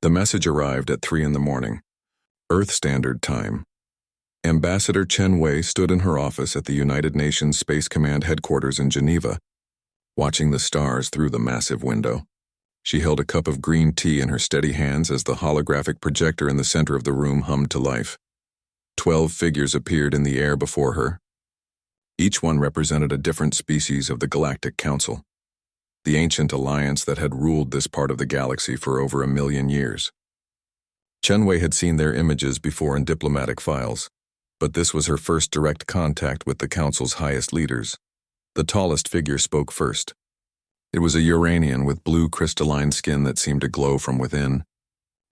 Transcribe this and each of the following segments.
The message arrived at 3 in the morning, Earth Standard Time. Ambassador Chen Wei stood in her office at the United Nations Space Command headquarters in Geneva, watching the stars through the massive window. She held a cup of green tea in her steady hands as the holographic projector in the center of the room hummed to life. 12 figures appeared in the air before her. Each one represented a different species of the Galactic Council, the ancient alliance that had ruled this part of the galaxy for over 1,000,000 years. Chen Wei had seen their images before in diplomatic files, but this was her first direct contact with the Council's highest leaders. The tallest figure spoke first. It was a Uranian with blue crystalline skin that seemed to glow from within.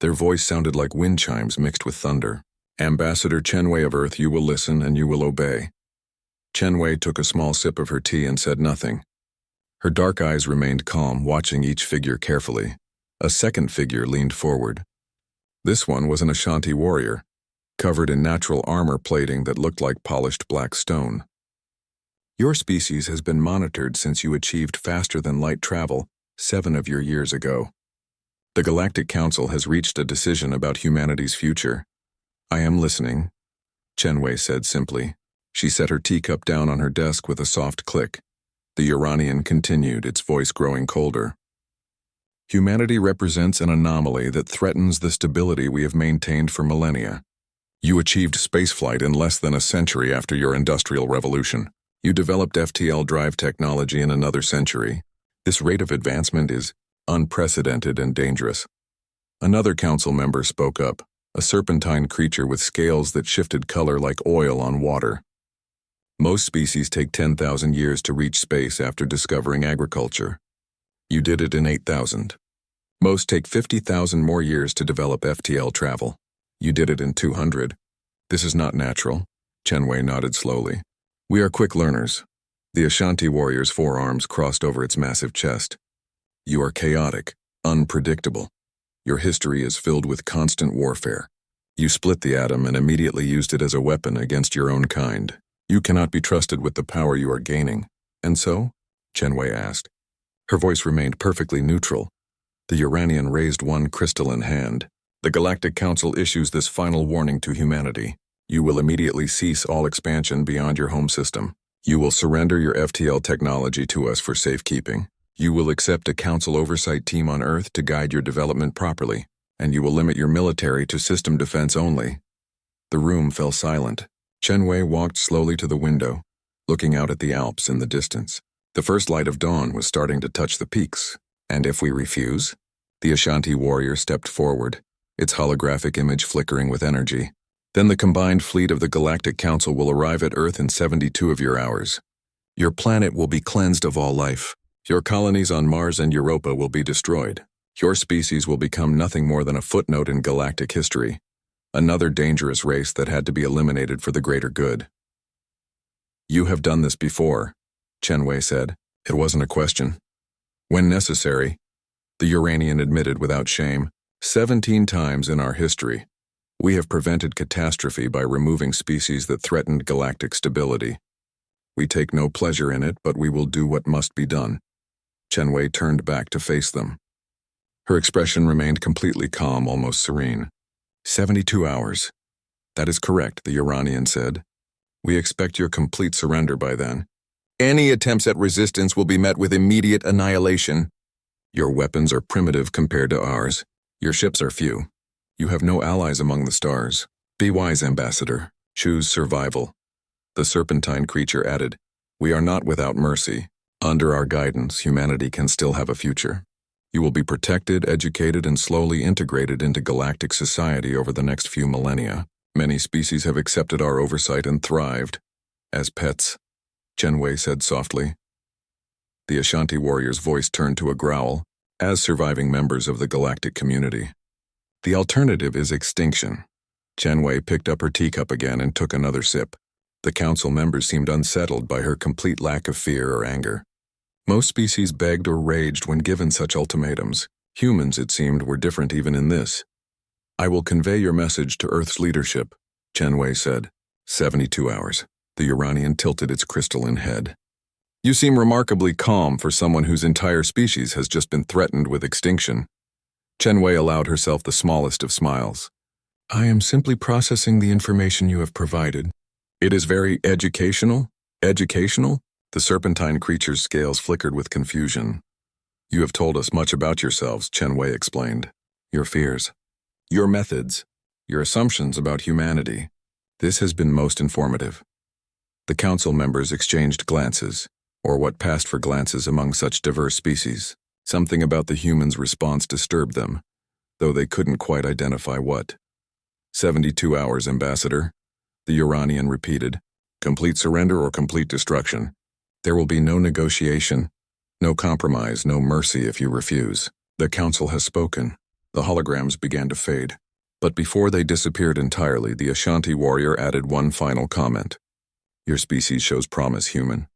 Their voice sounded like wind chimes mixed with thunder. Ambassador Chen Wei of Earth, you will listen and you will obey. Chen Wei took a small sip of her tea and said nothing. Her dark eyes remained calm, watching each figure carefully. A second figure leaned forward. This one was an Ashanti warrior, covered in natural armor plating that looked like polished black stone. Your species has been monitored since you achieved faster-than-light travel 7 of your years ago. The Galactic Council has reached a decision about humanity's future. I am listening, Chen Wei said simply. She set her teacup down on her desk with a soft click. The Uranian continued, its voice growing colder. Humanity represents an anomaly that threatens the stability we have maintained for millennia. You achieved spaceflight in less than a century after your industrial revolution. You developed FTL drive technology in another century. This rate of advancement is unprecedented and dangerous. Another council member spoke up, a serpentine creature with scales that shifted color like oil on water. Most species take 10,000 years to reach space after discovering agriculture. You did it in 8,000. Most take 50,000 more years to develop FTL travel. You did it in 200. This is not natural, Chen Wei nodded slowly. We are quick learners. The Ashanti warrior's forearms crossed over its massive chest. You are chaotic, unpredictable. Your history is filled with constant warfare. You split the atom and immediately used it as a weapon against your own kind. You cannot be trusted with the power you are gaining. And so? Chen Wei asked. Her voice remained perfectly neutral. The Uranian raised one crystalline hand. The Galactic Council issues this final warning to humanity. You will immediately cease all expansion beyond your home system. You will surrender your FTL technology to us for safekeeping. You will accept a council oversight team on Earth to guide your development properly, and you will limit your military to system defense only. The room fell silent. Chen Wei walked slowly to the window, looking out at the Alps in the distance. The first light of dawn was starting to touch the peaks. And if we refuse? The Ashanti warrior stepped forward, its holographic image flickering with energy. Then the combined fleet of the Galactic Council will arrive at Earth in 72 of your hours. Your planet will be cleansed of all life. Your colonies on Mars and Europa will be destroyed. Your species will become nothing more than a footnote in galactic history. Another dangerous race that had to be eliminated for the greater good. You have done this before, Chen Wei said. It wasn't a question. When necessary, the Uranian admitted without shame, 17 times in our history, we have prevented catastrophe by removing species that threatened galactic stability. We take no pleasure in it, but we will do what must be done. Chen Wei turned back to face them. Her expression remained completely calm, almost serene. 72 hours. That is correct, the Uranian said. We expect your complete surrender by then. Any attempts at resistance will be met with immediate annihilation. Your weapons are primitive compared to ours. Your ships are few. You have no allies among the stars. Be wise, Ambassador. Choose survival. The serpentine creature added, We are not without mercy. Under our guidance, humanity can still have a future. You will be protected, educated, and slowly integrated into galactic society over the next few millennia. Many species have accepted our oversight and thrived. As pets, Chen Wei said softly. The Ashanti warrior's voice turned to a growl, as surviving members of the galactic community. The alternative is extinction. Chen Wei picked up her teacup again and took another sip. The council members seemed unsettled by her complete lack of fear or anger. Most species begged or raged when given such ultimatums. Humans, it seemed, were different even in this. I will convey your message to Earth's leadership, Chen Wei said. 72 hours. The Uranian tilted its crystalline head. You seem remarkably calm for someone whose entire species has just been threatened with extinction. Chen Wei allowed herself the smallest of smiles. I am simply processing the information you have provided. It is very educational? Educational? The serpentine creature's scales flickered with confusion. You have told us much about yourselves, Chen Wei explained. Your fears, your methods, your assumptions about humanity. This has been most informative. The council members exchanged glances, or what passed for glances among such diverse species. Something about the humans' response disturbed them, though they couldn't quite identify what. 72 hours, Ambassador, the Uranian repeated. Complete surrender or complete destruction. There will be no negotiation, no compromise, no mercy if you refuse. The council has spoken. The holograms began to fade. But before they disappeared entirely, the Ashanti warrior added one final comment. Your species shows promise, human.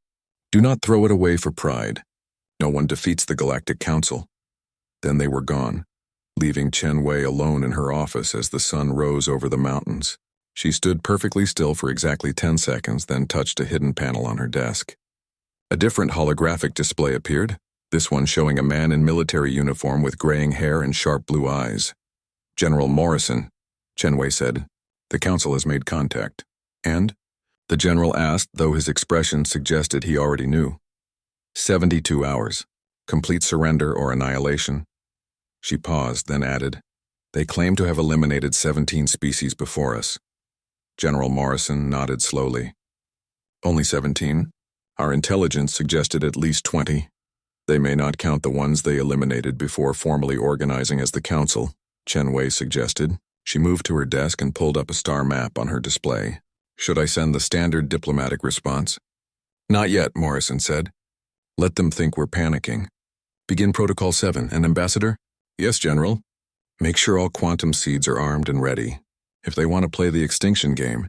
Do not throw it away for pride. No one defeats the Galactic Council. Then they were gone, leaving Chen Wei alone in her office as the sun rose over the mountains. She stood perfectly still for exactly 10 seconds, then touched a hidden panel on her desk. A different holographic display appeared, this one showing a man in military uniform with graying hair and sharp blue eyes. General Morrison, Chen Wei said. The council has made contact. And? The general asked, though his expression suggested he already knew. 72 hours. Complete surrender or annihilation. She paused, then added, They claim to have eliminated 17 species before us. General Morrison nodded slowly. Only 17? Our intelligence suggested at least 20. They may not count the ones they eliminated before formally organizing as the council, Chen Wei suggested. She moved to her desk and pulled up a star map on her display. Should I send the standard diplomatic response? Not yet, Morrison said. Let them think we're panicking. Begin Protocol 7, and Ambassador? Yes, General. Make sure all quantum seeds are armed and ready. If they want to play the extinction game,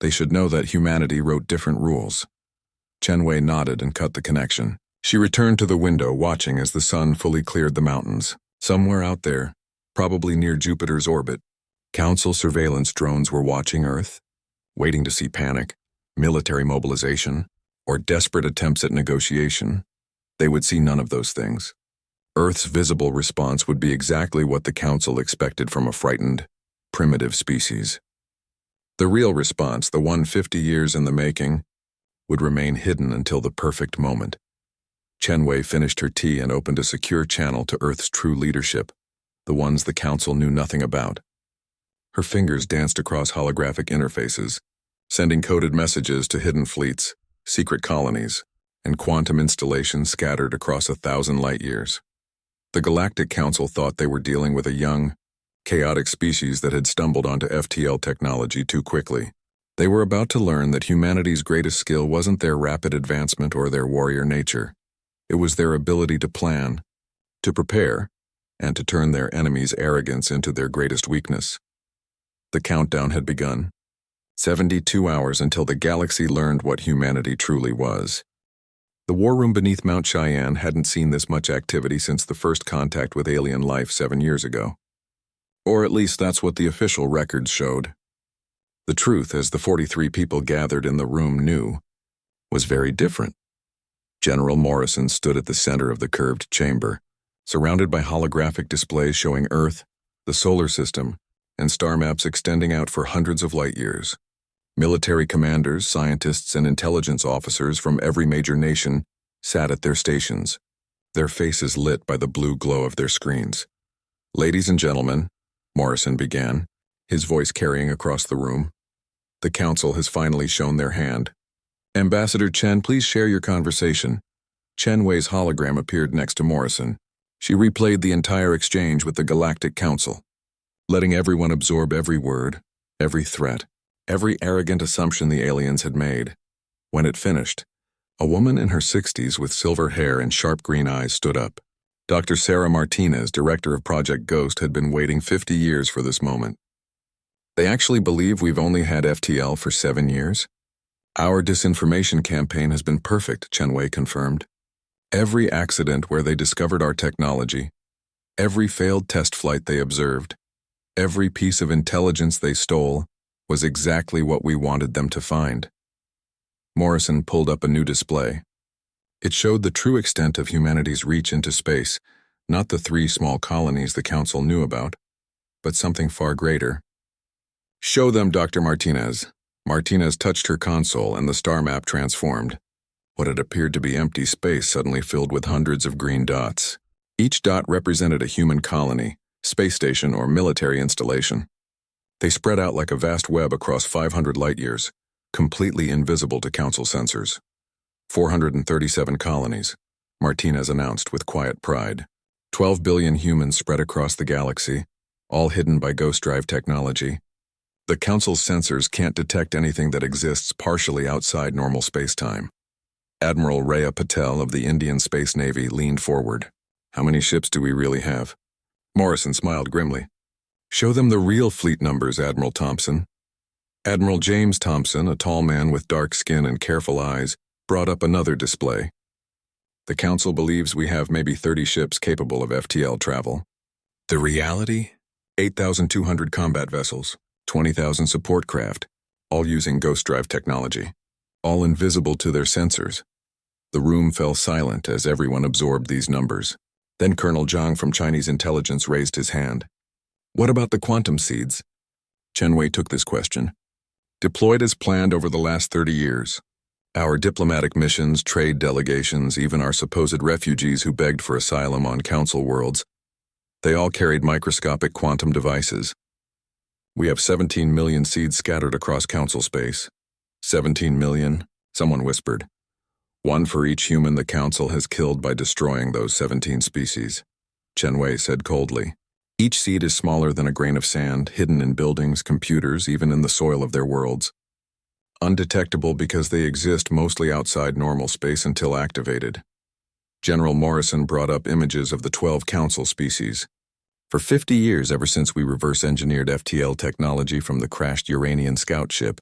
they should know that humanity wrote different rules. Chen Wei nodded and cut the connection. She returned to the window, watching as the sun fully cleared the mountains. Somewhere out there, probably near Jupiter's orbit, Council surveillance drones were watching Earth, waiting to see panic, military mobilization, or desperate attempts at negotiation. They would see none of those things. Earth's visible response would be exactly what the Council expected from a frightened, primitive species. The real response, the one 50 years in the making, would remain hidden until the perfect moment. Chen Wei finished her tea and opened a secure channel to Earth's true leadership, the ones the Council knew nothing about. Her fingers danced across holographic interfaces, sending coded messages to hidden fleets, secret colonies, and quantum installations scattered across 1,000 light-years. The Galactic Council thought they were dealing with a young, chaotic species that had stumbled onto FTL technology too quickly. They were about to learn that humanity's greatest skill wasn't their rapid advancement or their warrior nature. It was their ability to plan, to prepare, and to turn their enemies' arrogance into their greatest weakness. The countdown had begun. 72 hours until the galaxy learned what humanity truly was. The war room beneath Mount Cheyenne hadn't seen this much activity since the first contact with alien life 7 years ago. Or at least that's what the official records showed. The truth, as the 43 people gathered in the room knew, was very different. General Morrison stood at the center of the curved chamber, surrounded by holographic displays showing Earth, the solar system, and star maps extending out for hundreds of light-years. Military commanders, scientists, and intelligence officers from every major nation sat at their stations, their faces lit by the blue glow of their screens. Ladies and gentlemen, Morrison began, his voice carrying across the room. The council has finally shown their hand. Ambassador Chen, please share your conversation. Chen Wei's hologram appeared next to Morrison. She replayed the entire exchange with the Galactic Council, letting everyone absorb every word, every threat, every arrogant assumption the aliens had made. When it finished, a woman in her 60s with silver hair and sharp green eyes stood up. Dr. Sarah Martinez, director of Project Ghost, had been waiting 50 years for this moment. They actually believe we've only had FTL for 7 years? Our disinformation campaign has been perfect, Chen Wei confirmed. Every accident where they discovered our technology, every failed test flight they observed, every piece of intelligence they stole was exactly what we wanted them to find. Morrison pulled up a new display. It showed the true extent of humanity's reach into space, Not the 3 small colonies the Council knew about, but something far greater. "Show them, Dr. Martinez." Martinez touched her console and the star map transformed. What had appeared to be empty space suddenly filled with hundreds of green dots. Each dot represented a human colony, space station, or military installation. They spread out like a vast web across 500 light-years, completely invisible to Council sensors. 437 colonies, Martinez announced with quiet pride. 12 billion humans spread across the galaxy, all hidden by ghost drive technology. The Council's sensors can't detect anything that exists partially outside normal space-time. Admiral Rhea Patel of the Indian Space Navy leaned forward. "How many ships do we really have?" Morrison smiled grimly. "Show them the real fleet numbers, Admiral Thompson." Admiral James Thompson, a tall man with dark skin and careful eyes, brought up another display. "The Council believes we have maybe 30 ships capable of FTL travel. The reality? 8,200 combat vessels, 20,000 support craft, all using ghost drive technology, all invisible to their sensors." The room fell silent as everyone absorbed these numbers. Then Colonel Zhang from Chinese intelligence raised his hand. "What about the quantum seeds?" Chen Wei took this question. "Deployed as planned over the last 30 years. Our diplomatic missions, trade delegations, even our supposed refugees who begged for asylum on Council worlds, they all carried microscopic quantum devices. We have 17 million seeds scattered across Council space." 17 million, someone whispered. "One for each human the Council has killed by destroying those 17 species," Chen Wei said coldly. "Each seed is smaller than a grain of sand, hidden in buildings, computers, even in the soil of their worlds. Undetectable because they exist mostly outside normal space until activated." General Morrison brought up images of the 12 Council species. "For 50 years, ever since we reverse-engineered FTL technology from the crashed Uranian scout ship,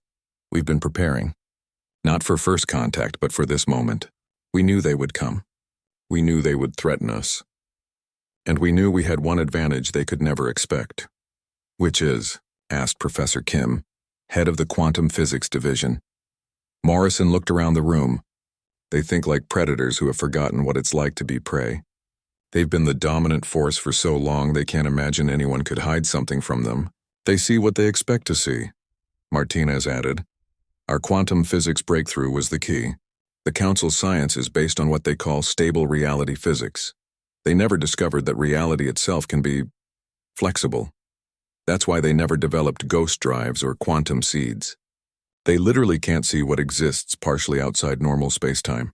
we've been preparing. Not for first contact, but for this moment. We knew they would come. We knew they would threaten us. And we knew we had one advantage they could never expect." "Which is?" asked Professor Kim, head of the Quantum Physics Division. Morrison looked around the room. "They think like predators who have forgotten what it's like to be prey. They've been the dominant force for so long they can't imagine anyone could hide something from them. They see what they expect to see," Martinez added. "Our quantum physics breakthrough was the key. The Council's science is based on what they call stable reality physics. They never discovered that reality itself can be flexible. That's why they never developed ghost drives or quantum seeds. They literally can't see what exists partially outside normal space-time.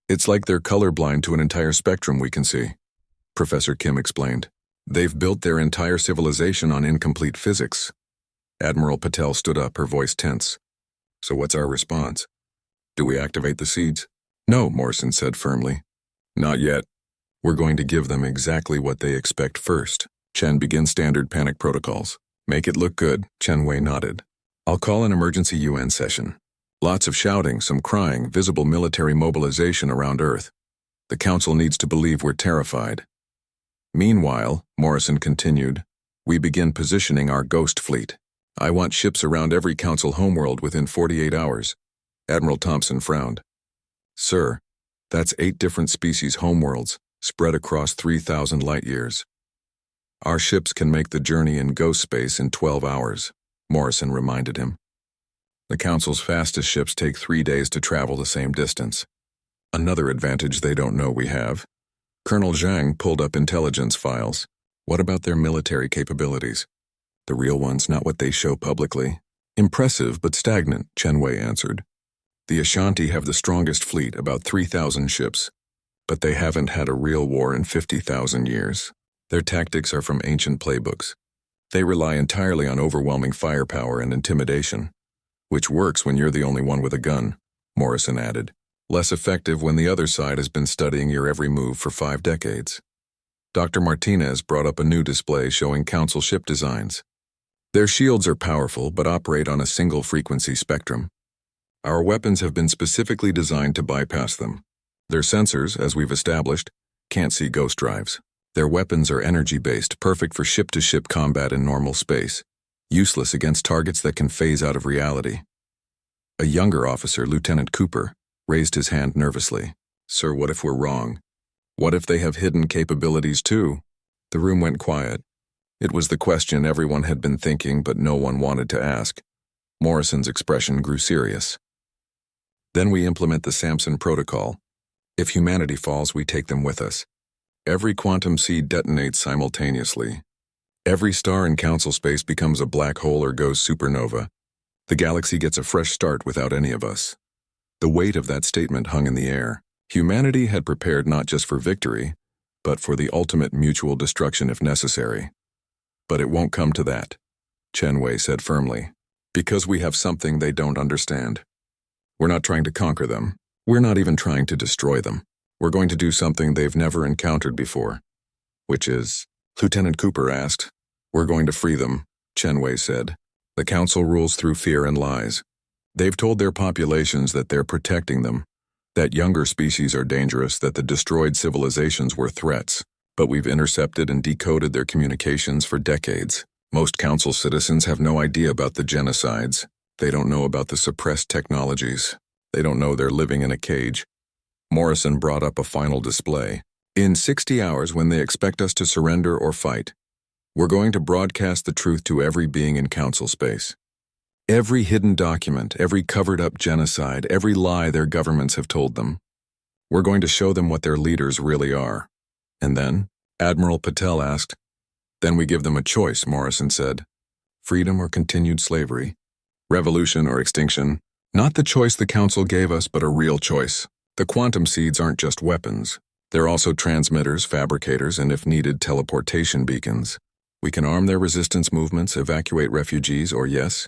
It's like they're colorblind to an entire spectrum we can see," Professor Kim explained. "They've built their entire civilization on incomplete physics." Admiral Patel stood up, her voice tense. "So what's our response? Do we activate the seeds?" "No," Morrison said firmly. "Not yet. We're going to give them exactly what they expect first. Chen, begin standard panic protocols." "Make it look good," Chen Wei nodded. "I'll call an emergency UN session. Lots of shouting, some crying, visible military mobilization around Earth. The Council needs to believe we're terrified." "Meanwhile," Morrison continued, "we begin positioning our ghost fleet. I want ships around every Council homeworld within 48 hours. Admiral Thompson frowned. "Sir, that's 8 different species homeworlds, spread across 3,000 light-years. Our ships can make the journey in ghost space in 12 hours, Morrison reminded him. The Council's fastest ships take 3 days to travel the same distance. Another advantage they don't know we have. Colonel Zhang pulled up intelligence files. What about their military capabilities? The real ones, not what they show publicly. Impressive, but stagnant, Chen Wei answered. The Ashanti have the strongest fleet, about 3,000 ships. But they haven't had a real war in 50,000 years. Their tactics are from ancient playbooks. They rely entirely on overwhelming firepower and intimidation, which works when you're the only one with a gun, Morrison added. Less effective when the other side has been studying your every move for 5 decades. Dr. Martinez brought up a new display showing Council ship designs. Their shields are powerful but operate on a single frequency spectrum. Our weapons have been specifically designed to bypass them. Their sensors, as we've established, can't see ghost drives. Their weapons are energy-based, perfect for ship-to-ship combat in normal space, useless against targets that can phase out of reality. A younger officer, Lieutenant Cooper, raised his hand nervously. Sir, what if we're wrong? What if they have hidden capabilities too? The room went quiet. It was the question everyone had been thinking, but no one wanted to ask. Morrison's expression grew serious. Then we implement the Samson Protocol. If humanity falls, we take them with us. Every quantum seed detonates simultaneously. Every star in council space becomes a black hole or goes supernova. The galaxy gets a fresh start without any of us. The weight of that statement hung in the air. Humanity had prepared not just for victory, but for the ultimate mutual destruction if necessary. But it won't come to that, Chen Wei said firmly, because we have something they don't understand. We're not trying to conquer them. We're not even trying to destroy them. We're going to do something they've never encountered before. Which is? Lieutenant Cooper asked. We're going to free them, Chen Wei said. The council rules through fear and lies. They've told their populations that they're protecting them, that younger species are dangerous, that the destroyed civilizations were threats, but we've intercepted and decoded their communications for decades. Most council citizens have no idea about the genocides. They don't know about the suppressed technologies. They don't know they're living in a cage. Morrison brought up a final display. In 60 hours, when they expect us to surrender or fight, we're going to broadcast the truth to every being in council space. Every hidden document, every covered-up genocide, every lie their governments have told them. We're going to show them what their leaders really are. And then, Admiral Patel asked. Then we give them a choice, Morrison said. Freedom or continued slavery. Revolution or extinction. Not the choice the council gave us, but a real choice. The quantum seeds aren't just weapons. They're also transmitters, fabricators, and if needed, teleportation beacons. We can arm their resistance movements, evacuate refugees, or yes,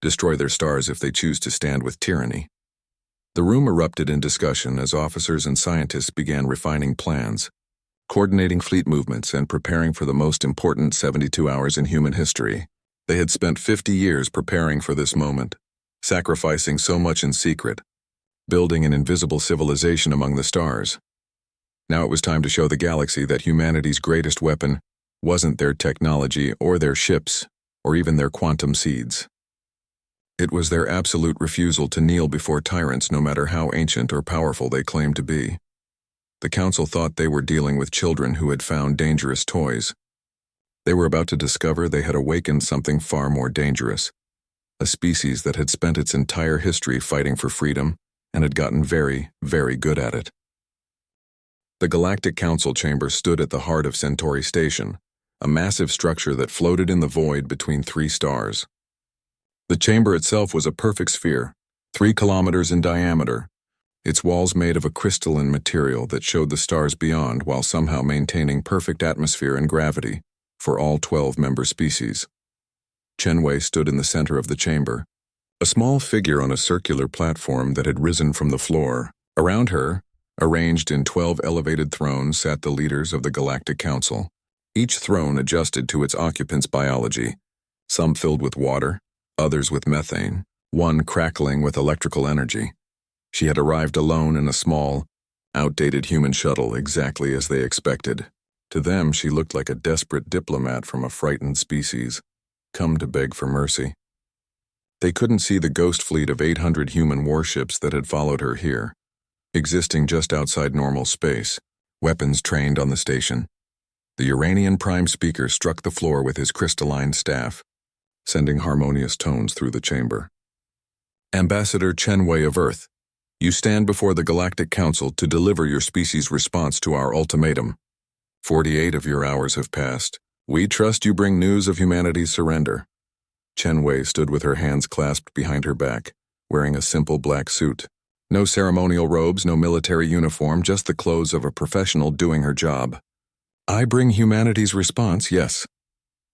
destroy their stars if they choose to stand with tyranny. The room erupted in discussion as officers and scientists began refining plans, coordinating fleet movements, and preparing for the most important 72 hours in human history. They had spent 50 years preparing for this moment, sacrificing so much in secret, building an invisible civilization among the stars. Now it was time to show the galaxy that humanity's greatest weapon wasn't their technology or their ships or even their quantum seeds. It was their absolute refusal to kneel before tyrants, no matter how ancient or powerful they claimed to be. The council thought they were dealing with children who had found dangerous toys. They were about to discover they had awakened something far more dangerous, a species that had spent its entire history fighting for freedom and had gotten very, very good at it. The Galactic Council chamber stood at the heart of Centauri Station, a massive structure that floated in the void between three stars. The chamber itself was a perfect sphere, 3 kilometers in diameter, its walls made of a crystalline material that showed the stars beyond while somehow maintaining perfect atmosphere and gravity for all 12 member species. Chen Wei stood in the center of the chamber, a small figure on a circular platform that had risen from the floor. Around her, arranged in 12 elevated thrones, sat the leaders of the Galactic Council. Each throne adjusted to its occupant's biology, some filled with water, others with methane, one crackling with electrical energy. She had arrived alone in a small, outdated human shuttle exactly as they expected. To them, she looked like a desperate diplomat from a frightened species, come to beg for mercy. They couldn't see the ghost fleet of 800 human warships that had followed her here, existing just outside normal space, weapons trained on the station. The Uranian Prime Speaker struck the floor with his crystalline staff, sending harmonious tones through the chamber. Ambassador Chen Wei of Earth, you stand before the Galactic Council to deliver your species' response to our ultimatum. 48 of your hours have passed. We trust you bring news of humanity's surrender. Chen Wei stood with her hands clasped behind her back, wearing a simple black suit. No ceremonial robes, no military uniform, just the clothes of a professional doing her job. I bring humanity's response, yes.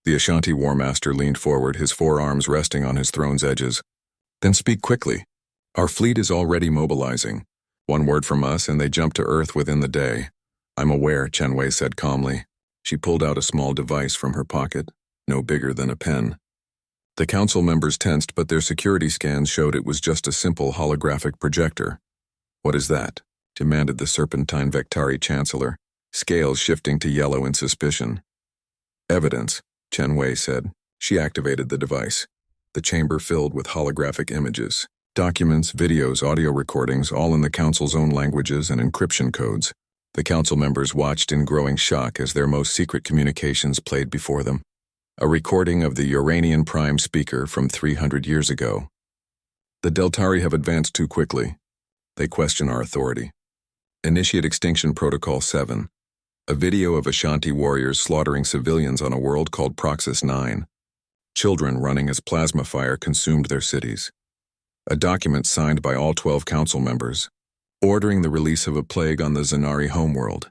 The Ashanti War Master leaned forward, his forearms resting on his throne's edges. Then speak quickly. Our fleet is already mobilizing. One word from us and they jump to Earth within the day. I'm aware, Chen Wei said calmly. She pulled out a small device from her pocket, no bigger than a pen. The council members tensed, but their security scans showed it was just a simple holographic projector. What is that? Demanded the Serpentine Vectari Chancellor, scales shifting to yellow in suspicion. Evidence, Chen Wei said. She activated the device. The chamber filled with holographic images, documents, videos, audio recordings, all in the council's own languages and encryption codes. The council members watched in growing shock as their most secret communications played before them. A recording of the Uranian Prime speaker from 300 years ago. The Deltari have advanced too quickly. They question our authority. Initiate Extinction Protocol 7. A video of Ashanti warriors slaughtering civilians on a world called Proxys 9. Children running as plasma fire consumed their cities. A document signed by all 12 council members, ordering the release of a plague on the Zanari homeworld,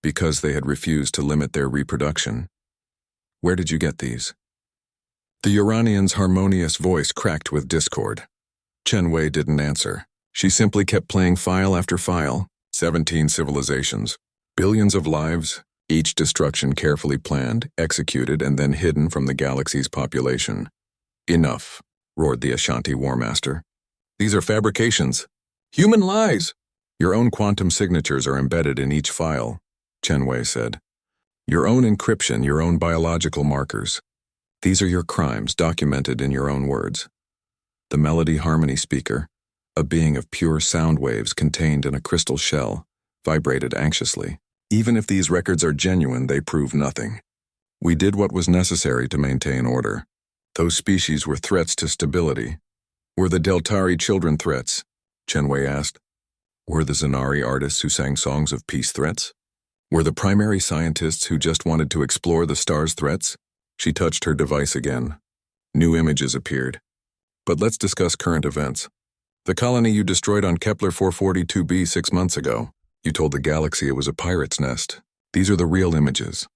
because they had refused to limit their reproduction. Where did you get these? The Uranian's harmonious voice cracked with discord. Chen Wei didn't answer. She simply kept playing file after file. 17 civilizations, billions of lives, each destruction carefully planned, executed, and then hidden from the galaxy's population. Enough, roared the Ashanti War Master. These are fabrications. Human lies! Your own quantum signatures are embedded in each file, Chen Wei said. Your own encryption, your own biological markers. These are your crimes, documented in your own words. The melody harmony speaker, a being of pure sound waves contained in a crystal shell, vibrated anxiously. Even if these records are genuine, they prove nothing. We did what was necessary to maintain order. Those species were threats to stability. Were the Deltari children threats? Chen Wei asked. Were the Zanari artists who sang songs of peace threats? Were the primary scientists who just wanted to explore the stars threats? She touched her device again. New images appeared. But let's discuss current events. The colony you destroyed on Kepler 442b 6 months ago. You told the galaxy it was a pirate's nest. These are the real images.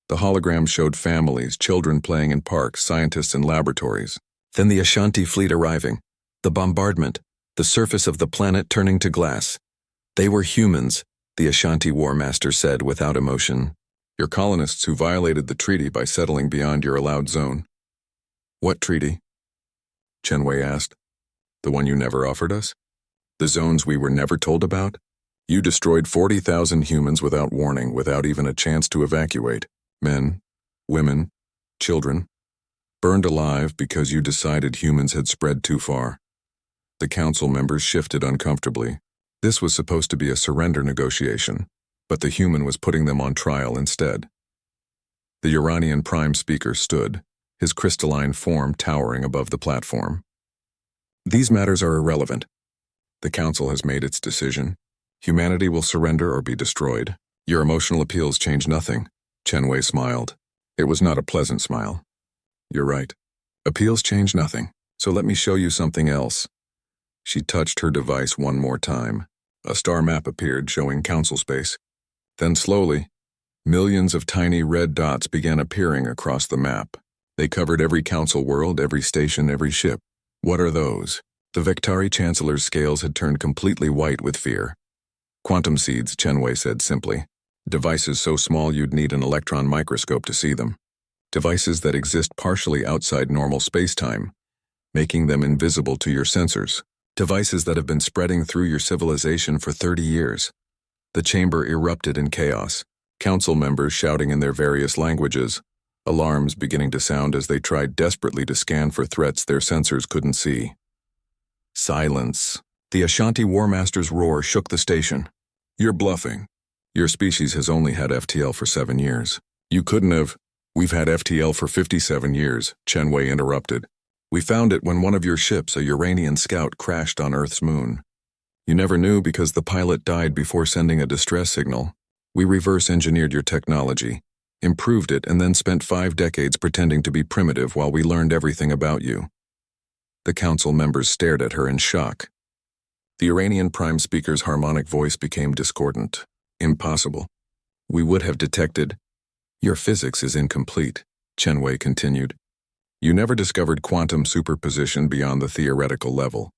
The holograms showed families, children playing in parks, scientists in laboratories. Then the Ashanti fleet arriving. The bombardment. The surface of the planet turning to glass. They were humans, the Ashanti War Master said without emotion. Your colonists who violated the treaty by settling beyond your allowed zone. What treaty? Chen Wei asked. The one you never offered us? The zones we were never told about? You destroyed 40,000 humans without warning, without even a chance to evacuate. Men, women, children, burned alive because you decided humans had spread too far. The council members shifted uncomfortably. This was supposed to be a surrender negotiation, but the human was putting them on trial instead. The Uranian Prime speaker stood, his crystalline form towering above the platform. These matters are irrelevant. The council has made its decision. Humanity will surrender or be destroyed. Your emotional appeals change nothing. Chen Wei smiled. It was not a pleasant smile. You're right. Appeals change nothing. So let me show you something else. She touched her device one more time. A star map appeared showing council space. Then slowly, millions of tiny red dots began appearing across the map. They covered every council world, every station, every ship. What are those? The Vectari Chancellor's scales had turned completely white with fear. Quantum seeds, Chen Wei said simply. Devices so small you'd need an electron microscope to see them. Devices that exist partially outside normal space-time, making them invisible to your sensors. Devices that have been spreading through your civilization for 30 years. The chamber erupted in chaos, council members shouting in their various languages, alarms beginning to sound as they tried desperately to scan for threats their sensors couldn't see. Silence. The Ashanti War Master's roar shook the station. You're bluffing. Your species has only had FTL for 7 years. You couldn't have. We've had FTL for 57 years, Chen Wei interrupted. We found it when one of your ships, a Uranian scout, crashed on Earth's moon. You never knew because the pilot died before sending a distress signal. We reverse-engineered your technology, improved it, and then spent 5 decades pretending to be primitive while we learned everything about you. The council members stared at her in shock. The Uranian Prime Speaker's harmonic voice became discordant. Impossible. We would have detected. Your physics is incomplete, Chen Wei continued. You never discovered quantum superposition beyond the theoretical level.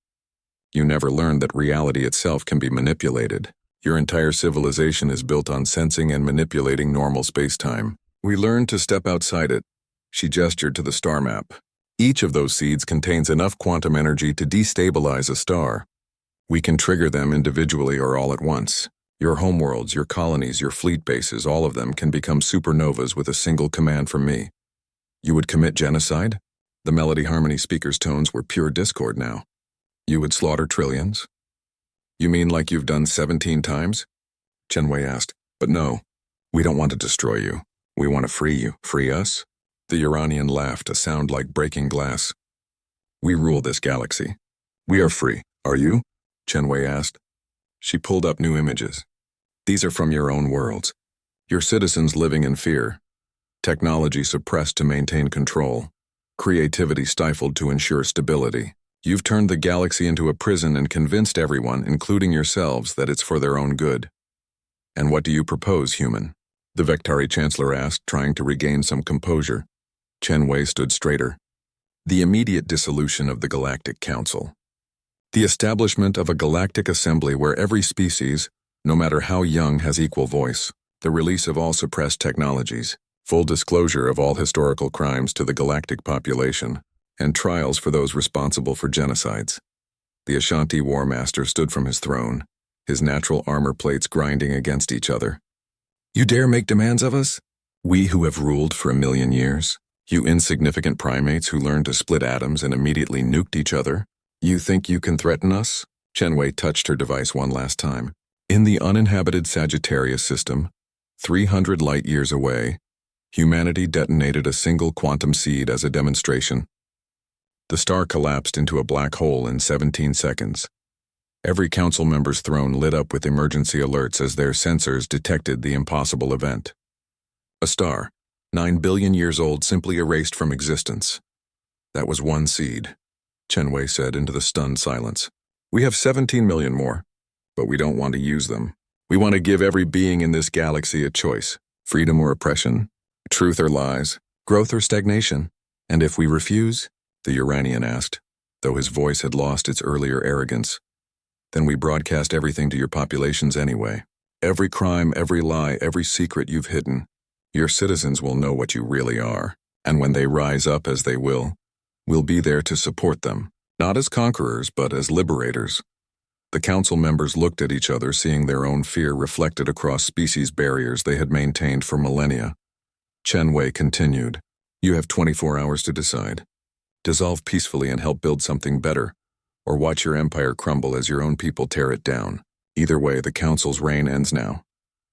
You never learned that reality itself can be manipulated. Your entire civilization is built on sensing and manipulating normal space-time. We learned to step outside it. She gestured to the star map. Each of those seeds contains enough quantum energy to destabilize a star. We can trigger them individually or all at once. Your homeworlds, your colonies, your fleet bases, all of them can become supernovas with a single command from me. You would commit genocide? The Melody Harmony speaker's tones were pure discord now. You would slaughter trillions? You mean like you've done 17 times? Chen Wei asked. But no, we don't want to destroy you. We want to free you. Free us? The Uranian laughed, a sound like breaking glass. We rule this galaxy. We are free. Are you? Chen Wei asked. She pulled up new images. These are from your own worlds. Your citizens living in fear. Technology suppressed to maintain control. Creativity stifled to ensure stability. You've turned the galaxy into a prison and convinced everyone, including yourselves, that it's for their own good. And what do you propose, human? The Vektari Chancellor asked, trying to regain some composure. Chen Wei stood straighter. The immediate dissolution of the Galactic Council. The establishment of a galactic assembly where every species, no matter how young, has equal voice. The release of all suppressed technologies. Full disclosure of all historical crimes to the galactic population. And trials for those responsible for genocides. The Ashanti War Master stood from his throne, his natural armor plates grinding against each other. You dare make demands of us? We who have ruled for 1,000,000 years? You insignificant primates who learned to split atoms and immediately nuked each other? You think you can threaten us? Chen Wei touched her device one last time. In the uninhabited Sagittarius system, 300 light-years away, humanity detonated a single quantum seed as a demonstration. The star collapsed into a black hole in 17 seconds. Every council member's throne lit up with emergency alerts as their sensors detected the impossible event. A star, 9 billion years old, simply erased from existence. That was one seed, Chen Wei said into the stunned silence. We have 17 million more, but we don't want to use them. We want to give every being in this galaxy a choice. Freedom or oppression, truth or lies, growth or stagnation. And if we refuse, the Uranian asked, though his voice had lost its earlier arrogance, then we broadcast everything to your populations anyway. Every crime, every lie, every secret you've hidden. Your citizens will know what you really are, and when they rise up as they will, we'll be there to support them, not as conquerors, but as liberators. The council members looked at each other, seeing their own fear reflected across species barriers they had maintained for millennia. Chen Wei continued, You have 24 hours to decide. Dissolve peacefully and help build something better, or watch your empire crumble as your own people tear it down. Either way, the council's reign ends now.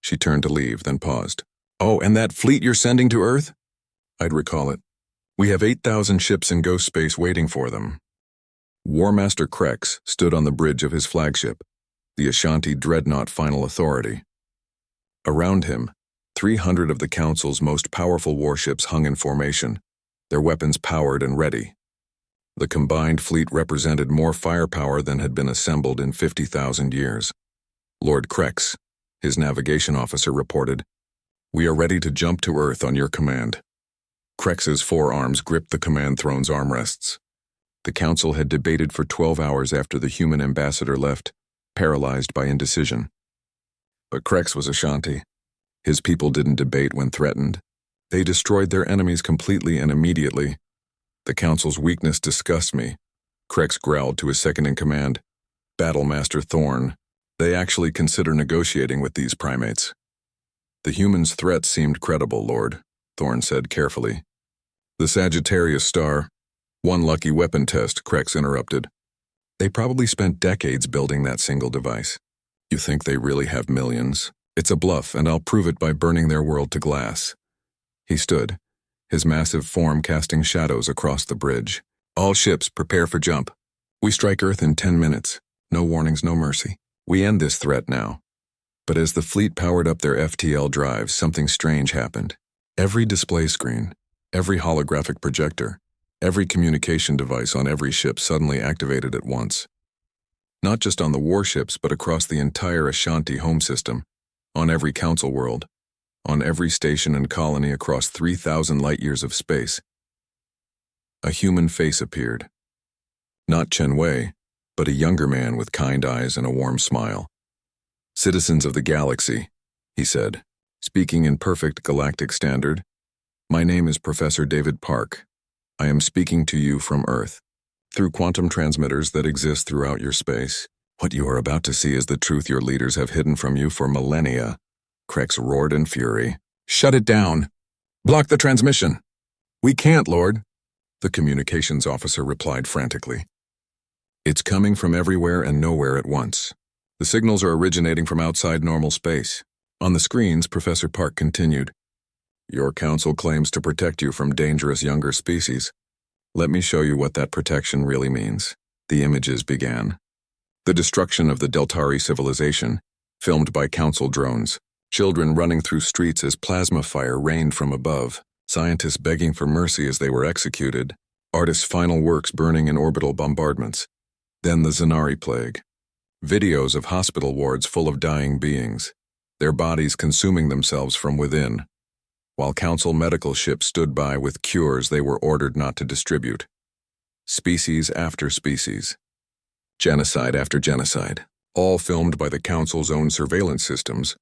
She turned to leave, then paused. Oh, and that fleet you're sending to Earth? I'd recall it. We have 8,000 ships in ghost space waiting for them. War Master Krex stood on the bridge of his flagship, the Ashanti Dreadnought Final Authority. Around him, 300 of the Council's most powerful warships hung in formation, their weapons powered and ready. The combined fleet represented more firepower than had been assembled in 50,000 years. Lord Krex, his navigation officer, reported, We are ready to jump to Earth on your command. Krex's forearms gripped the command throne's armrests. The council had debated for 12 hours after the human ambassador left, paralyzed by indecision. But Krex was Ashanti. His people didn't debate when threatened. They destroyed their enemies completely and immediately. The council's weakness disgusts me, Krex growled to his second-in-command. Battlemaster Thorn, they actually consider negotiating with these primates. The humans' threat seemed credible, Lord, Thorn said carefully. The Sagittarius star, one lucky weapon test, Krex interrupted. They probably spent decades building that single device. You think they really have millions? It's a bluff, and I'll prove it by burning their world to glass. He stood, his massive form casting shadows across the bridge. All ships, prepare for jump. We strike Earth in 10 minutes. No warnings, no mercy. We end this threat now. But as the fleet powered up their FTL drives, something strange happened. Every display screen, every holographic projector, every communication device on every ship suddenly activated at once. Not just on the warships, but across the entire Ashanti home system, on every council world, on every station and colony across 3,000 light-years of space. A human face appeared. Not Chen Wei, but a younger man with kind eyes and a warm smile. Citizens of the galaxy, he said, speaking in perfect galactic standard. My name is Professor David Park. I am speaking to you from Earth. Through quantum transmitters that exist throughout your space, what you are about to see is the truth your leaders have hidden from you for millennia. Krex roared in fury. Shut it down! Block the transmission! We can't, Lord, the communications officer replied frantically. It's coming from everywhere and nowhere at once. The signals are originating from outside normal space. On the screens, Professor Park continued. Your council claims to protect you from dangerous younger species. Let me show you what that protection really means. The images began. The destruction of the Deltari civilization, filmed by council drones. Children running through streets as plasma fire rained from above. Scientists begging for mercy as they were executed. Artists' final works burning in orbital bombardments. Then the Zanari plague. Videos of hospital wards full of dying beings, their bodies consuming themselves from within, while council medical ships stood by with cures they were ordered not to distribute. Species after species. Genocide after genocide, all filmed by the council's own surveillance systems,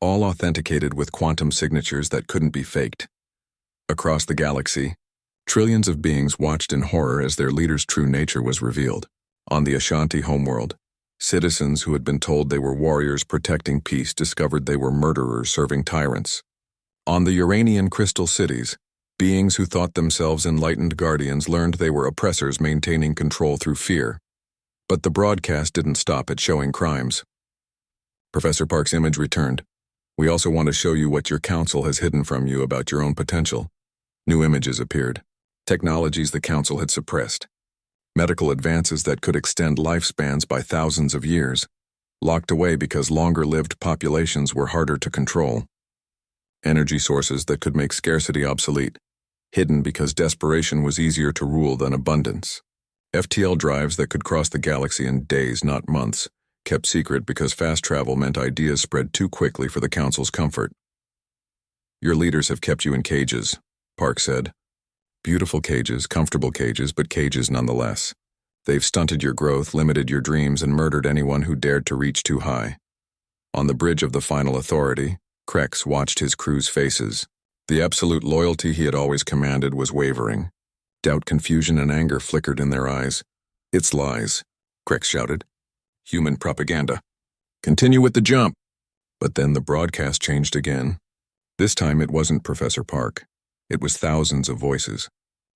all authenticated with quantum signatures that couldn't be faked. Across the galaxy, trillions of beings watched in horror as their leader's true nature was revealed. On the Ashanti homeworld, citizens who had been told they were warriors protecting peace discovered they were murderers serving tyrants. On the Uranian crystal cities, beings who thought themselves enlightened guardians learned they were oppressors maintaining control through fear. But the broadcast didn't stop at showing crimes. Professor Park's image returned. We also want to show you what your council has hidden from you about your own potential. New images appeared. Technologies the council had suppressed. Medical advances that could extend lifespans by thousands of years, locked away because longer-lived populations were harder to control. Energy sources that could make scarcity obsolete, hidden because desperation was easier to rule than abundance. FTL drives that could cross the galaxy in days, not months, kept secret because fast travel meant ideas spread too quickly for the council's comfort. Your leaders have kept you in cages, Park said. Beautiful cages, comfortable cages, but cages nonetheless. They've stunted your growth, limited your dreams, and murdered anyone who dared to reach too high. On the bridge of the final authority, Krex watched his crew's faces. The absolute loyalty he had always commanded was wavering. Doubt, confusion, and anger flickered in their eyes. It's lies, Krex shouted. Human propaganda. Continue with the jump. But then the broadcast changed again. This time it wasn't Professor Park. It was thousands of voices.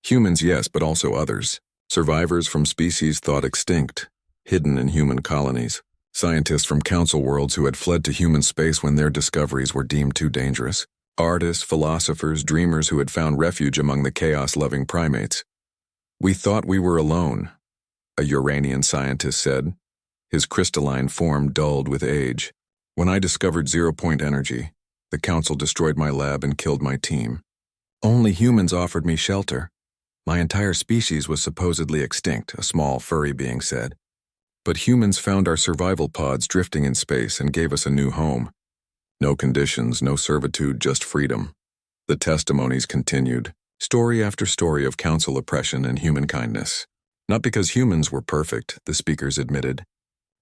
Humans, yes, but also others. Survivors from species thought extinct, hidden in human colonies. Scientists from council worlds who had fled to human space when their discoveries were deemed too dangerous. Artists, philosophers, dreamers who had found refuge among the chaos-loving primates. We thought we were alone, a Uranian scientist said, his crystalline form dulled with age. When I discovered zero-point energy, the council destroyed my lab and killed my team. Only humans offered me shelter. My entire species was supposedly extinct, a small, furry being said. But humans found our survival pods drifting in space and gave us a new home. No conditions, no servitude, just freedom. The testimonies continued, story after story of council oppression and human kindness. Not because humans were perfect, the speakers admitted,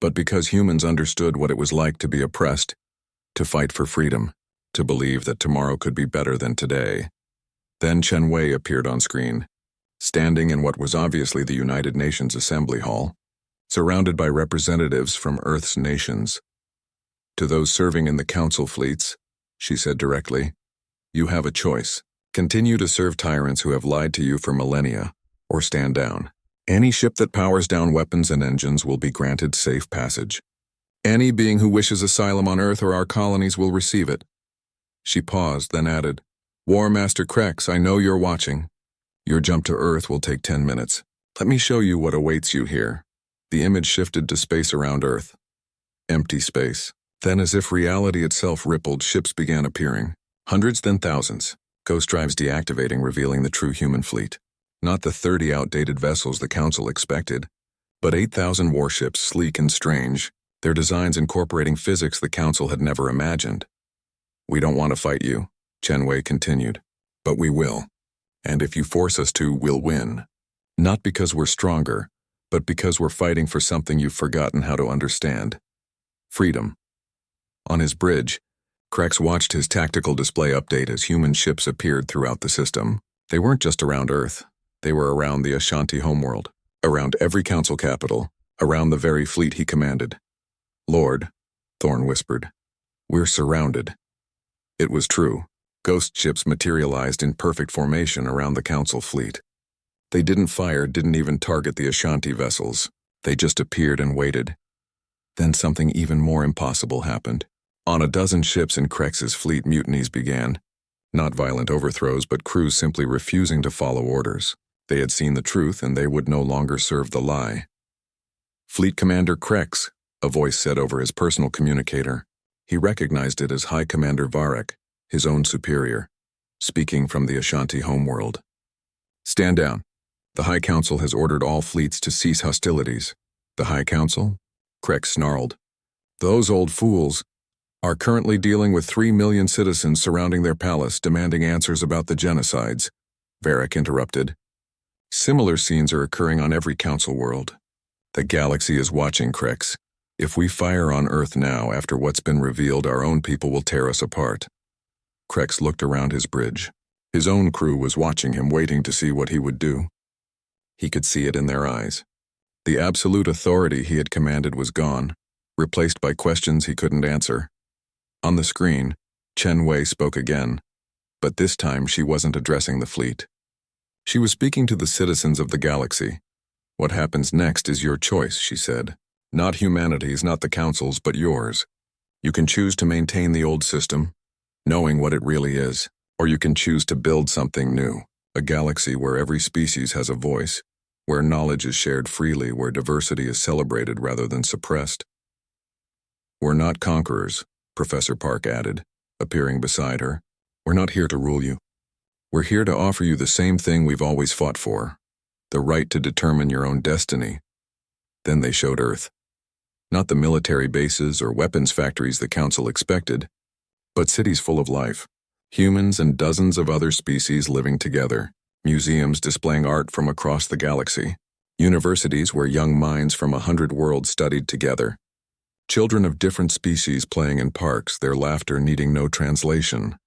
but because humans understood what it was like to be oppressed, to fight for freedom, to believe that tomorrow could be better than today. Then Chen Wei appeared on screen, standing in what was obviously the United Nations Assembly Hall, surrounded by representatives from Earth's nations. To those serving in the council fleets, she said directly, you have a choice. Continue to serve tyrants who have lied to you for millennia, or stand down. Any ship that powers down weapons and engines will be granted safe passage. Any being who wishes asylum on Earth or our colonies will receive it. She paused, then added, War Master Krex, I know you're watching. Your jump to Earth will take 10 minutes. Let me show you what awaits you here. The image shifted to space around Earth. Empty space. Then, as if reality itself rippled, ships began appearing. Hundreds, then thousands. Ghost drives deactivating, revealing the true human fleet. Not the 30 outdated vessels the Council expected, but 8,000 warships, sleek and strange, their designs incorporating physics the Council had never imagined. We don't want to fight you, Chen Wei continued, but we will. And if you force us to, we'll win. Not because we're stronger, but because we're fighting for something you've forgotten how to understand. Freedom. On his bridge, Krex watched his tactical display update as human ships appeared throughout the system. They weren't just around Earth. They were around the Ashanti homeworld, around every council capital, around the very fleet he commanded. Lord, Thorn whispered, we're surrounded. It was true. Ghost ships materialized in perfect formation around the council fleet. They didn't fire, didn't even target the Ashanti vessels. They just appeared and waited. Then something even more impossible happened. On a dozen ships in Krex's fleet, mutinies began. Not violent overthrows, but crews simply refusing to follow orders. They had seen the truth, and they would no longer serve the lie. "Fleet Commander Krex," a voice said over his personal communicator. He recognized it as High Commander Varek, his own superior, speaking from the Ashanti homeworld. "Stand down. The High Council has ordered all fleets to cease hostilities." "The High Council?" Krex snarled. "Those old fools are currently dealing with 3 million citizens surrounding their palace, demanding answers about the genocides," Varek interrupted. "Similar scenes are occurring on every council world. The galaxy is watching, Krex. If we fire on Earth now, after what's been revealed, our own people will tear us apart." Krex looked around his bridge. His own crew was watching him, waiting to see what he would do. He could see it in their eyes. The absolute authority he had commanded was gone, replaced by questions he couldn't answer. On the screen, Chen Wei spoke again, but this time she wasn't addressing the fleet. She was speaking to the citizens of the galaxy. "What happens next is your choice," she said. "Not humanity's, not the Council's, but yours. You can choose to maintain the old system, knowing what it really is, or you can choose to build something new, a galaxy where every species has a voice, where knowledge is shared freely, where diversity is celebrated rather than suppressed." "We're not conquerors," Professor Park added, appearing beside her. "We're not here to rule you. We're here to offer you the same thing we've always fought for, the right to determine your own destiny." Then they showed Earth. Not the military bases or weapons factories the Council expected, but cities full of life, humans and dozens of other species living together, museums displaying art from across the galaxy, universities where young minds from 100 worlds studied together, children of different species playing in parks, their laughter needing no translation.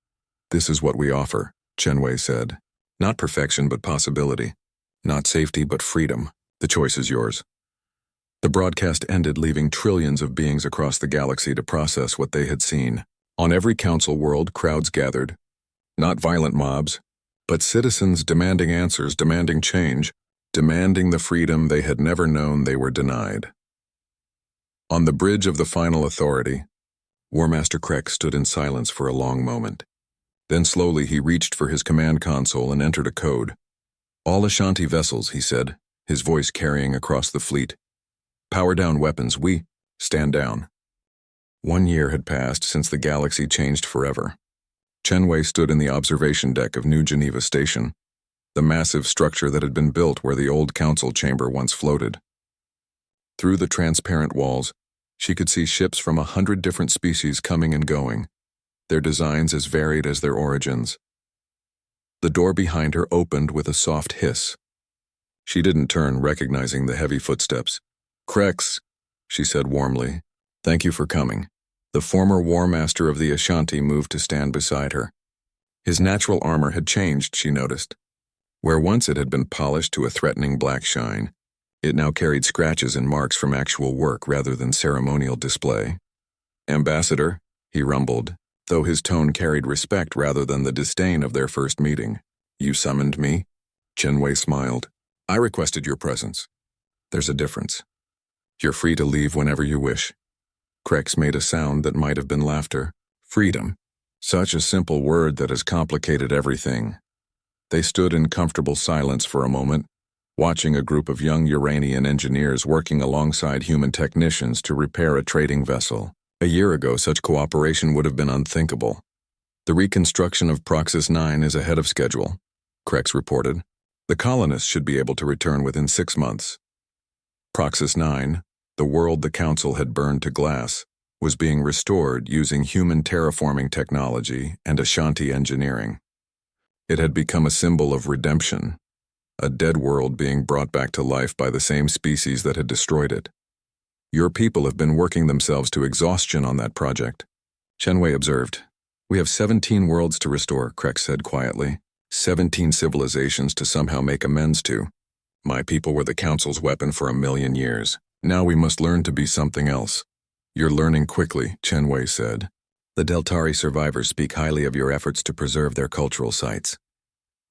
"This is what we offer," Chen Wei said. "Not perfection, but possibility. Not safety, but freedom. The choice is yours." The broadcast ended, leaving trillions of beings across the galaxy to process what they had seen. On every council world, crowds gathered. Not violent mobs, but citizens demanding answers, demanding change, demanding the freedom they had never known they were denied. On the bridge of the final authority, War Master Krex stood in silence for a long moment. Then slowly he reached for his command console and entered a code. "All Ashanti vessels," he said, his voice carrying across the fleet. "Power down weapons. We stand down." 1 year had passed since the galaxy changed forever. Chen Wei stood in the observation deck of New Geneva Station, the massive structure that had been built where the old council chamber once floated. Through the transparent walls, she could see ships from 100 different species coming and going, their designs as varied as their origins. The door behind her opened with a soft hiss. She didn't turn, recognizing the heavy footsteps. "Krex," she said warmly, "thank you for coming." The former War Master of the Ashanti moved to stand beside her. His natural armor had changed, she noticed. Where once it had been polished to a threatening black shine, it now carried scratches and marks from actual work rather than ceremonial display. "Ambassador," he rumbled, though his tone carried respect rather than the disdain of their first meeting. "You summoned me?" Chen Wei smiled. "I requested your presence." "There's a difference. You're free to leave whenever you wish." Krex made a sound that might have been laughter. Freedom. Such a simple word that has complicated everything. They stood in comfortable silence for a moment, watching a group of young Uranian engineers working alongside human technicians to repair a trading vessel. A year ago, such cooperation would have been unthinkable. "The reconstruction of Proxys 9 is ahead of schedule," Krex reported. "The colonists should be able to return within 6 months." Proxys 9, the world the Council had burned to glass, was being restored using human terraforming technology and Ashanti engineering. It had become a symbol of redemption, a dead world being brought back to life by the same species that had destroyed it. "Your people have been working themselves to exhaustion on that project," Chen Wei observed. "We have 17 worlds to restore," Krex said quietly. 17 civilizations to somehow make amends to. My people were the Council's weapon for 1,000,000 years. Now we must learn to be something else." "You're learning quickly," Chen Wei said. "The Deltari survivors speak highly of your efforts to preserve their cultural sites."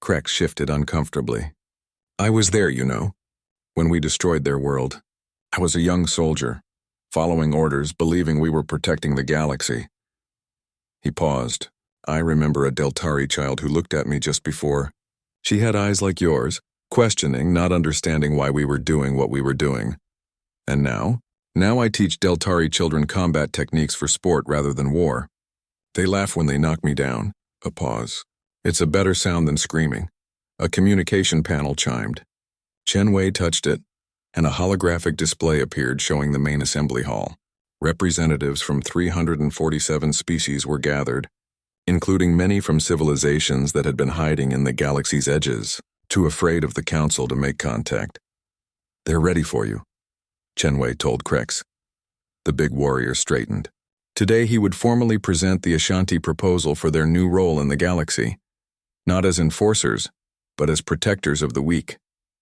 Krex shifted uncomfortably. "I was there, you know, when we destroyed their world. I was a young soldier, following orders, believing we were protecting the galaxy. He paused. I remember a Deltari child who looked at me just before. She had eyes like yours, questioning, not understanding why we were doing what we were doing. And now? Now I teach Deltari children combat techniques for sport rather than war. They laugh when they knock me down. A pause. It's a better sound than screaming. A communication panel chimed. Chen Wei touched it, and a holographic display appeared showing the main assembly hall. Representatives from 347 species were gathered, including many from civilizations that had been hiding in the galaxy's edges, too afraid of the council to make contact. They're ready for you, Chen Wei told Krex. The big warrior straightened. Today he would formally present the Ashanti proposal for their new role in the galaxy, not as enforcers, but as protectors of the weak,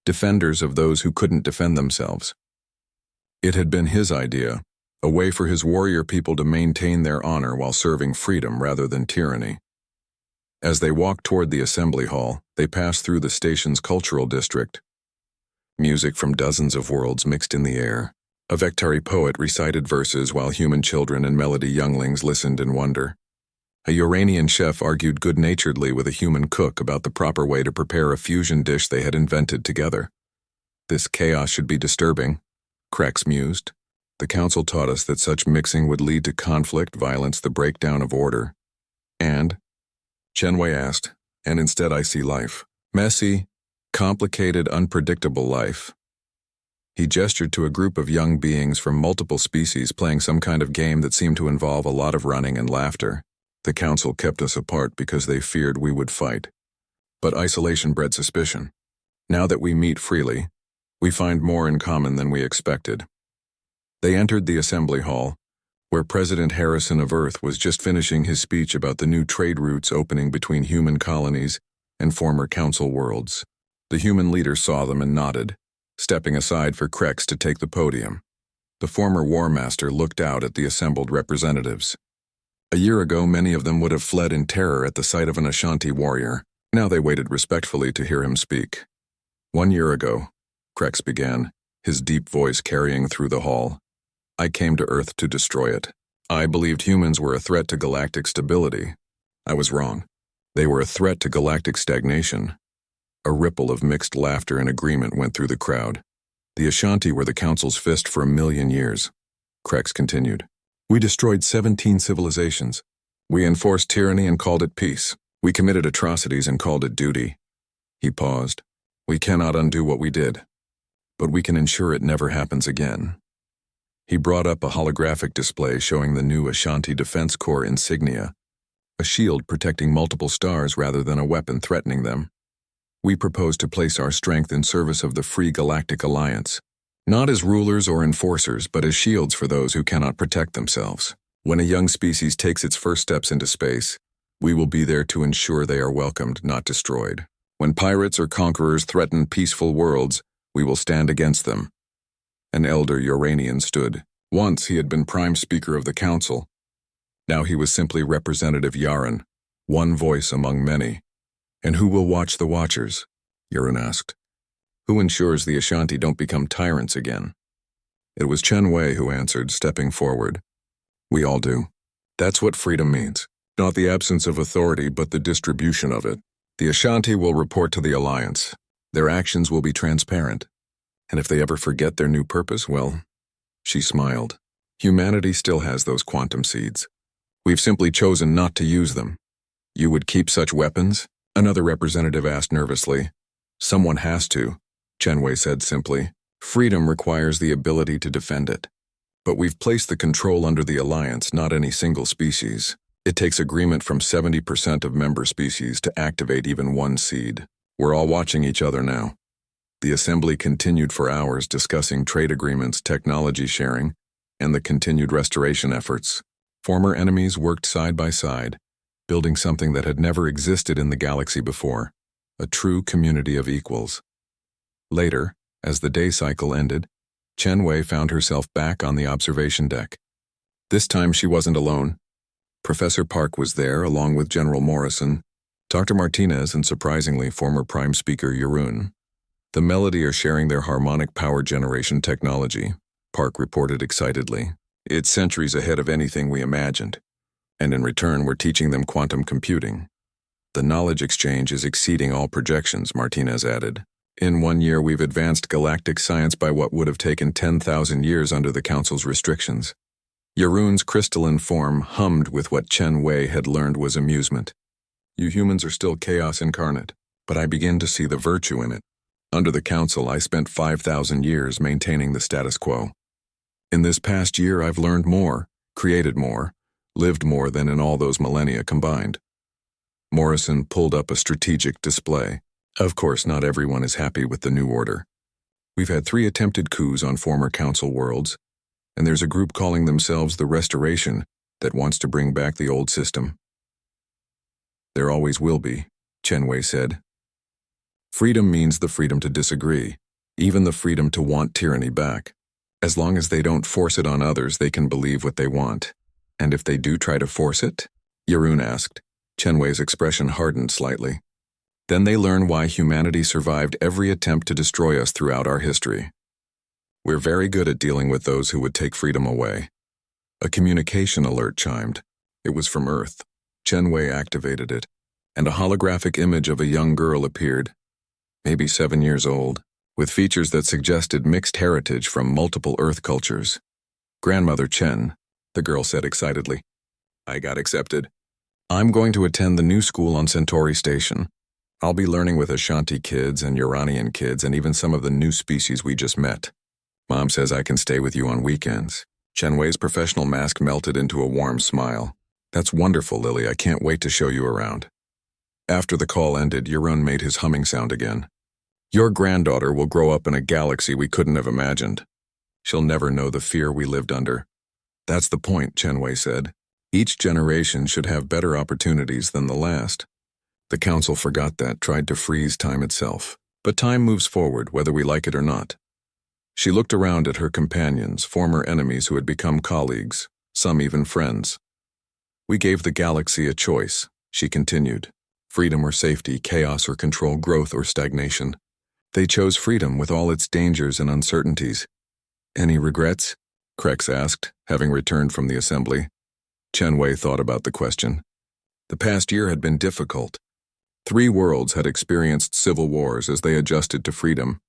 defenders of those who couldn't defend themselves. It had been his idea, a way for his warrior people to maintain their honor while serving freedom rather than tyranny. As they walked toward the assembly hall, they passed through the station's cultural district. Music from dozens of worlds mixed in the air. A Vectari poet recited verses while human children and melody younglings listened in wonder. A Uranian chef argued good-naturedly with a human cook about the proper way to prepare a fusion dish they had invented together. This chaos should be disturbing, Krex mused. The council taught us that such mixing would lead to conflict, violence, the breakdown of order. And? Chen Wei asked, and instead I see life. Messy, complicated, unpredictable life. He gestured to a group of young beings from multiple species playing some kind of game that seemed to involve a lot of running and laughter. The council kept us apart because they feared we would fight. But isolation bred suspicion. Now that we meet freely, we find more in common than we expected. They entered the assembly hall, where President Harrison of Earth was just finishing his speech about the new trade routes opening between human colonies and former council worlds. The human leader saw them and nodded, stepping aside for Krex to take the podium. The former War Master looked out at the assembled representatives. A year ago, many of them would have fled in terror at the sight of an Ashanti warrior. Now they waited respectfully to hear him speak. 1 year ago, Krex began, his deep voice carrying through the hall. I came to Earth to destroy it. I believed humans were a threat to galactic stability. I was wrong. They were a threat to galactic stagnation. A ripple of mixed laughter and agreement went through the crowd. The Ashanti were the Council's fist for 1,000,000 years. Krex continued. We destroyed 17 civilizations. We enforced tyranny and called it peace. We committed atrocities and called it duty. He paused. We cannot undo what we did, but we can ensure it never happens again. He brought up a holographic display showing the new Ashanti Defense Corps insignia, a shield protecting multiple stars rather than a weapon threatening them. We propose to place our strength in service of the Free Galactic Alliance, not as rulers or enforcers, but as shields for those who cannot protect themselves. When a young species takes its first steps into space, we will be there to ensure they are welcomed, not destroyed. When pirates or conquerors threaten peaceful worlds, we will stand against them. An elder Uranian stood. Once he had been prime speaker of the council. Now he was simply Representative Yaren, one voice among many. And who will watch the watchers? Yaren asked. Who ensures the Ashanti don't become tyrants again? It was Chen Wei who answered, stepping forward. We all do. That's what freedom means. Not the absence of authority, but the distribution of it. The Ashanti will report to the Alliance. Their actions will be transparent. And if they ever forget their new purpose, well, she smiled. Humanity still has those quantum seeds. We've simply chosen not to use them. You would keep such weapons? Another representative asked nervously. Someone has to, Chen Wei said simply. Freedom requires the ability to defend it. But we've placed the control under the Alliance, not any single species. It takes agreement from 70% of member species to activate even one seed. We're all watching each other now. The assembly continued for hours discussing trade agreements, technology sharing, and the continued restoration efforts. Former enemies worked side by side, building something that had never existed in the galaxy before, a true community of equals. Later, as the day cycle ended, Chen Wei found herself back on the observation deck. This time she wasn't alone. Professor Park was there, along with General Morrison, Dr. Martinez, and surprisingly, former Prime Speaker Yarun. The Melody are sharing their harmonic power generation technology, Park reported excitedly. It's centuries ahead of anything we imagined. And in return, we're teaching them quantum computing. The knowledge exchange is exceeding all projections, Martinez added. In 1 year, we've advanced galactic science by what would have taken 10,000 years under the Council's restrictions. Yaroon's crystalline form hummed with what Chen Wei had learned was amusement. You humans are still chaos incarnate, but I begin to see the virtue in it. Under the Council, I spent 5,000 years maintaining the status quo. In this past year, I've learned more, created more, lived more than in all those millennia combined. Morrison pulled up a strategic display. Of course, not everyone is happy with the new order. We've had 3 attempted coups on former Council worlds, and there's a group calling themselves the Restoration that wants to bring back the old system. There always will be, Chen Wei said. Freedom means the freedom to disagree, even the freedom to want tyranny back. As long as they don't force it on others, they can believe what they want. And if they do try to force it? Yaroon asked. Chen Wei's expression hardened slightly. Then they learn why humanity survived every attempt to destroy us throughout our history. We're very good at dealing with those who would take freedom away. A communication alert chimed. It was from Earth. Chen Wei activated it, and a holographic image of a young girl appeared, maybe 7 years old, with features that suggested mixed heritage from multiple Earth cultures. Grandmother Chen, the girl said excitedly. I got accepted. I'm going to attend the new school on Centauri Station. I'll be learning with Ashanti kids and Uranian kids and even some of the new species we just met. Mom says I can stay with you on weekends. Chen Wei's professional mask melted into a warm smile. That's wonderful, Lily. I can't wait to show you around. After the call ended, Yaroon made his humming sound again. Your granddaughter will grow up in a galaxy we couldn't have imagined. She'll never know the fear we lived under. That's the point, Chen Wei said. Each generation should have better opportunities than the last. The Council forgot that, tried to freeze time itself. But time moves forward, whether we like it or not. She looked around at her companions, former enemies who had become colleagues, some even friends. We gave the galaxy a choice, she continued. Freedom or safety, chaos or control, growth or stagnation. They chose freedom with all its dangers and uncertainties. Any regrets? Krex asked, having returned from the assembly. Chen Wei thought about the question. The past year had been difficult. 3 worlds had experienced civil wars as they adjusted to freedom.